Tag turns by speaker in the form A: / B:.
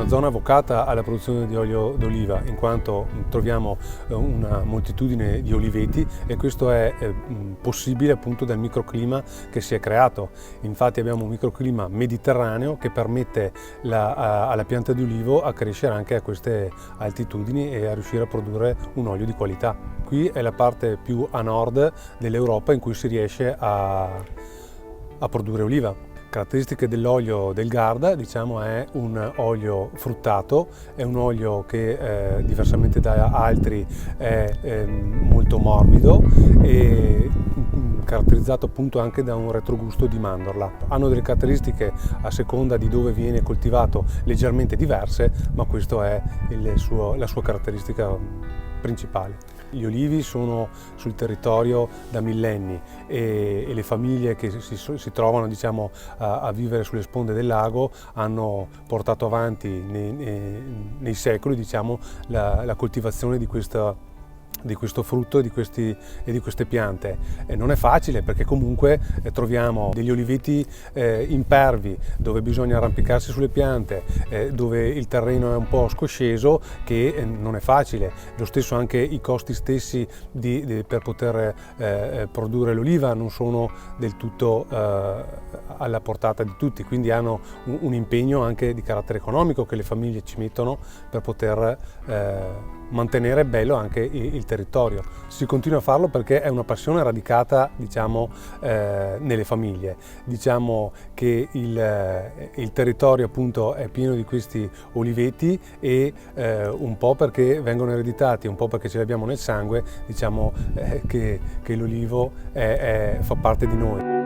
A: una zona vocata alla produzione di olio d'oliva, in quanto troviamo una moltitudine di oliveti e questo è possibile appunto dal microclima che si è creato. Infatti abbiamo un microclima mediterraneo che permette alla pianta di olivo a crescere anche a queste altitudini e a riuscire a produrre un olio di qualità. Qui è la parte più a nord dell'Europa in cui si riesce a produrre oliva. Caratteristiche dell'olio del Garda, diciamo, è un olio fruttato, è un olio che diversamente da altri è molto morbido e caratterizzato appunto anche da un retrogusto di mandorla. Hanno delle caratteristiche a seconda di dove viene coltivato leggermente diverse, ma questa è la sua caratteristica principale. Gli olivi sono sul territorio da millenni e le famiglie che si trovano, diciamo, a vivere sulle sponde del lago hanno portato avanti nei secoli, diciamo, la coltivazione di questo frutto e di queste piante. Non è facile perché comunque troviamo degli oliveti impervi dove bisogna arrampicarsi sulle piante, dove il terreno è un po' scosceso, che non è facile. Lo stesso anche i costi stessi per poter produrre l'oliva non sono del tutto alla portata di tutti, quindi hanno un impegno anche di carattere economico che le famiglie ci mettono per poter mantenere bello anche il territorio. Si continua a farlo perché è una passione radicata, diciamo, nelle famiglie. Diciamo che il territorio appunto è pieno di questi oliveti e un po' perché vengono ereditati, un po' perché ce li abbiamo nel sangue, diciamo che l'olivo fa parte di noi.